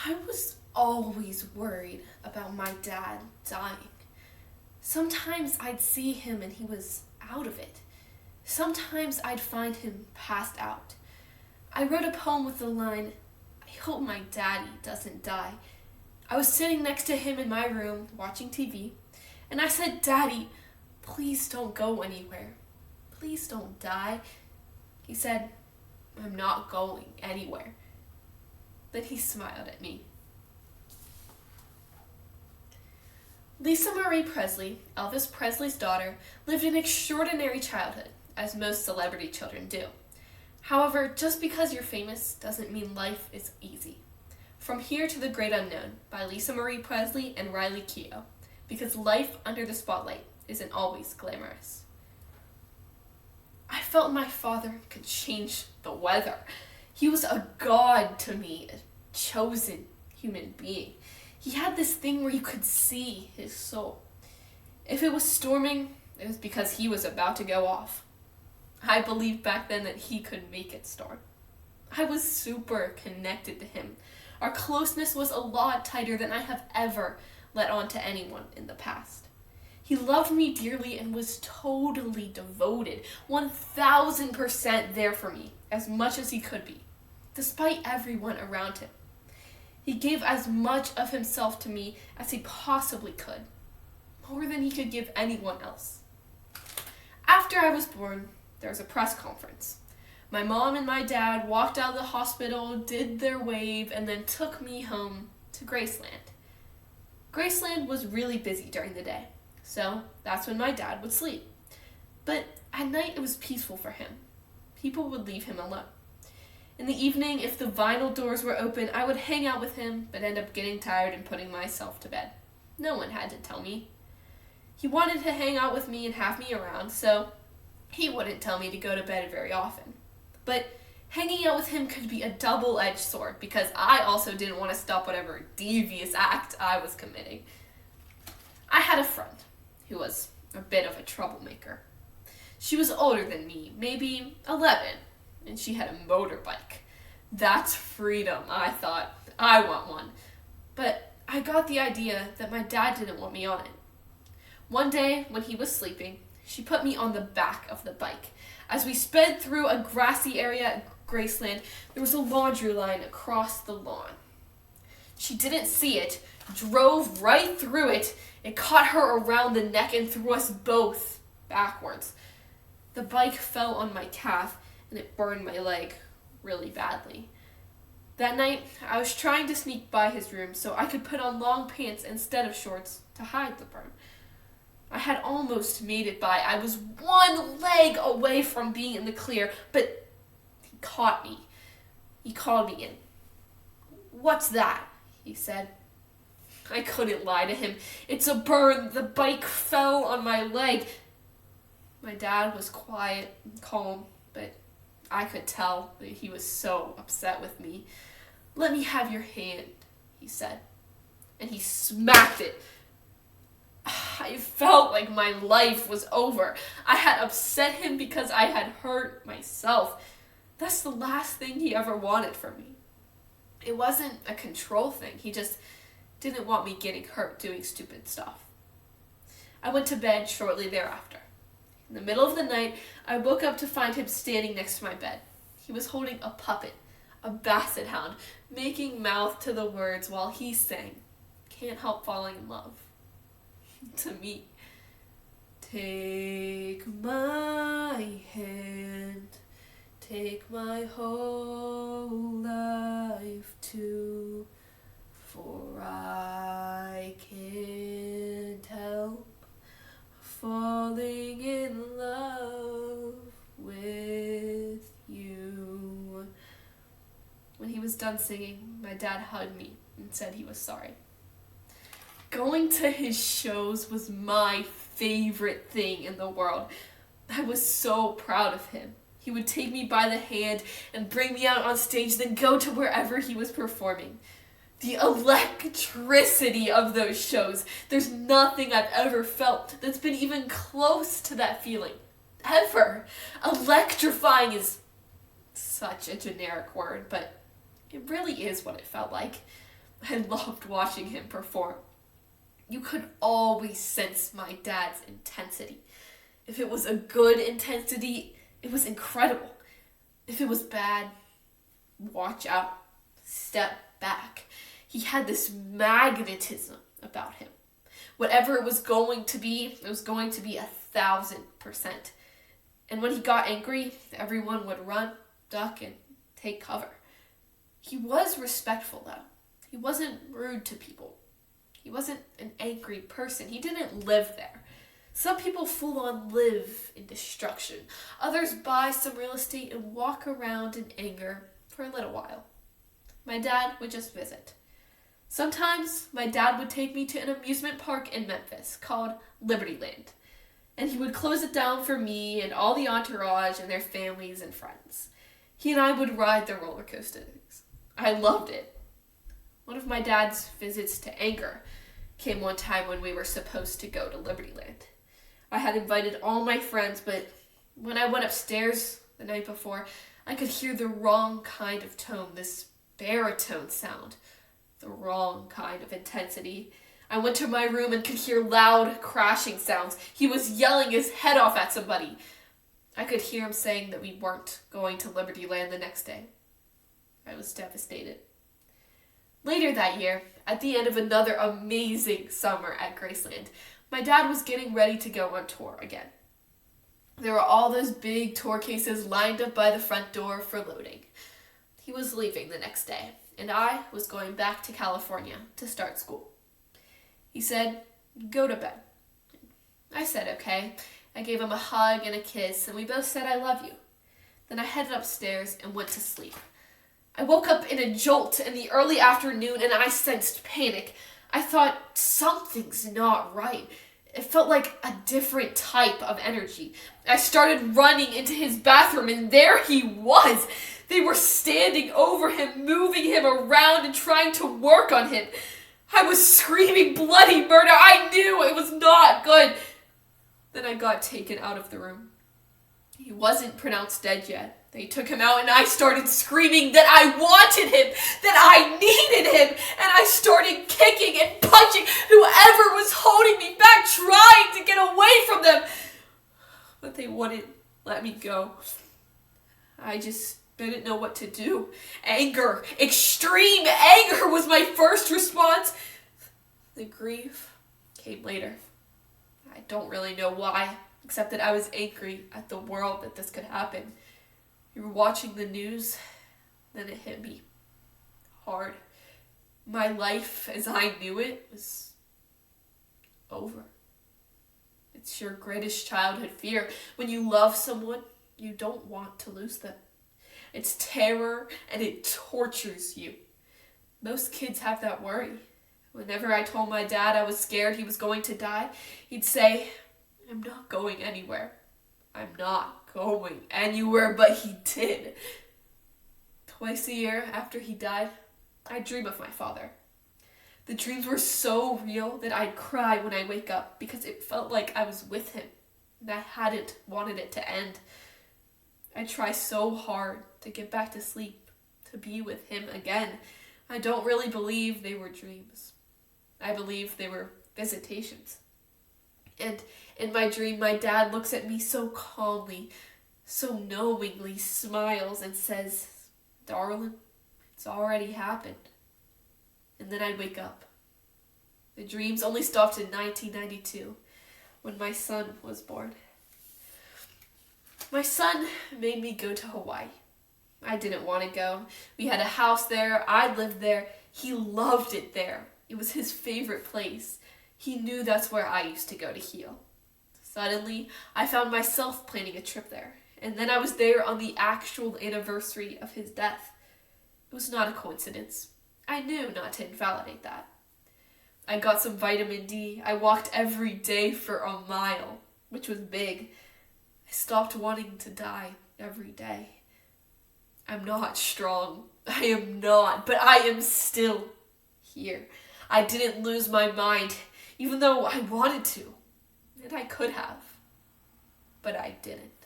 I was always worried about my dad dying. Sometimes I'd see him and he was out of it. Sometimes I'd find him passed out. I wrote a poem with the line, "I hope my daddy doesn't die." I was sitting next to him in my room watching TV, and I said, "Daddy, please don't go anywhere. Please don't die." He said, "I'm not going anywhere." Then he smiled at me. Lisa Marie Presley, Elvis Presley's daughter, lived an extraordinary childhood, as most celebrity children do. However, just because you're famous doesn't mean life is easy. From Here to the Great Unknown by Lisa Marie Presley and Riley Keough, because life under the spotlight isn't always glamorous. I felt my father could change the weather. He was a god to me, a chosen human being. He had this thing where you could see his soul. If it was storming, it was because he was about to go off. I believed back then that he could make it storm. I was super connected to him. Our closeness was a lot tighter than I have ever let on to anyone in the past. He loved me dearly and was totally devoted, 1000% there for me, as much as he could be, despite everyone around him. He gave as much of himself to me as he possibly could, more than he could give anyone else. After I was born, there was a press conference. My mom and my dad walked out of the hospital, did their wave, and then took me home to Graceland. Graceland was really busy during the day, so that's when my dad would sleep. But at night it was peaceful for him. People would leave him alone. In the evening, if the vinyl doors were open, I would hang out with him, but end up getting tired and putting myself to bed. No one had to tell me. He wanted to hang out with me and have me around, so he wouldn't tell me to go to bed very often. But hanging out with him could be a double-edged sword, because I also didn't want to stop whatever devious act I was committing. I had a friend who was a bit of a troublemaker. She was older than me, maybe 11, and she had a motorbike. That's freedom, I thought. I want one. But I got the idea that my dad didn't want me on it. One day, when he was sleeping, she put me on the back of the bike. As we sped through a grassy area at Graceland, there was a laundry line across the lawn. She didn't see it, drove right through it. It caught her around the neck and threw us both backwards. The bike fell on my calf, and it burned my leg really badly. That night, I was trying to sneak by his room so I could put on long pants instead of shorts to hide the burn. I had almost made it by. I was one leg away from being in the clear, but he caught me. He called me in. "What's that?" he said. I couldn't lie to him. "It's a burn. The bike fell on my leg." My dad was quiet and calm, but I could tell that he was so upset with me. "Let me have your hand," he said, and he smacked it. I felt like my life was over. I had upset him because I had hurt myself. That's the last thing he ever wanted from me. It wasn't a control thing. He just didn't want me getting hurt doing stupid stuff. I went to bed shortly thereafter. In the middle of the night, I woke up to find him standing next to my bed. He was holding a puppet, a basset hound, making mouth to the words while he sang, "Can't Help Falling in Love," to me. "Take my hand, take my whole life too, for I can't help falling in love with you." When he was done singing, my dad hugged me and said he was sorry. Going to his shows was my favorite thing in the world. I was so proud of him. He would take me by the hand and bring me out on stage, then go to wherever he was performing. The electricity of those shows. There's nothing I've ever felt that's been even close to that feeling. Ever. Electrifying is such a generic word, but it really is what it felt like. I loved watching him perform. You could always sense my dad's intensity. If it was a good intensity, it was incredible. If it was bad, watch out, step back. He had this magnetism about him. Whatever it was going to be, it was going to be 1,000%. And when he got angry, everyone would run, duck, and take cover. He was respectful, though. He wasn't rude to people. He wasn't an angry person. He didn't live there. Some people full-on live in destruction. Others buy some real estate and walk around in anger for a little while. My dad would just visit. Sometimes my dad would take me to an amusement park in Memphis called Liberty Land, and he would close it down for me and all the entourage and their families and friends. He and I would ride the roller coasters. I loved it. One of my dad's visits to anger came one time when we were supposed to go to Liberty Land. I had invited all my friends, but when I went upstairs the night before, I could hear the wrong kind of tone, this baritone sound, the wrong kind of intensity. I went to my room and could hear loud crashing sounds. He was yelling his head off at somebody. I could hear him saying that we weren't going to Liberty Land the next day. I was devastated. Later that year, at the end of another amazing summer at Graceland, my dad was getting ready to go on tour again. There were all those big tour cases lined up by the front door for loading. He was leaving the next day, and I was going back to California to start school. He said, "Go to bed." I said, "Okay." I gave him a hug and a kiss, and we both said, "I love you." Then I headed upstairs and went to sleep. I woke up in a jolt in the early afternoon, and I sensed panic. I thought, something's not right. It felt like a different type of energy. I started running into his bathroom, and there he was. They were standing over him, moving him around and trying to work on him. I was screaming bloody murder. I knew it was not good. Then I got taken out of the room. He wasn't pronounced dead yet. They took him out, and I started screaming that I wanted him, that I needed him, and I started kicking and punching whoever was holding me back, trying to get away from them. But they wouldn't let me go. I just didn't know what to do. Anger, extreme anger was my first response. The grief came later. I don't really know why, except that I was angry at the world that this could happen. You were watching the news, then it hit me hard. My life as I knew it was over. It's your greatest childhood fear. When you love someone, you don't want to lose them. It's terror and it tortures you. Most kids have that worry. Whenever I told my dad I was scared he was going to die, he'd say, "I'm not going anywhere. I'm not going anywhere," but he did. Twice a year after he died, I dream of my father. The dreams were so real that I'd cry when I wake up because it felt like I was with him and I hadn't wanted it to end. I try so hard to get back to sleep, to be with him again. I don't really believe they were dreams. I believe they were visitations. And in my dream, my dad looks at me so calmly, so knowingly, smiles and says, "Darling, it's already happened." And then I'd wake up. The dreams only stopped in 1992, when my son was born. My son made me go to Hawaii. I didn't want to go. We had a house there. I lived there. He loved it there. It was his favorite place. He knew that's where I used to go to heal. Suddenly, I found myself planning a trip there, and then I was there on the actual anniversary of his death. It was not a coincidence. I knew not to invalidate that. I got some vitamin D. I walked every day for a mile, which was big. I stopped wanting to die every day. I'm not strong. I am not, but I am still here. I didn't lose my mind, even though I wanted to, and I could have, but I didn't.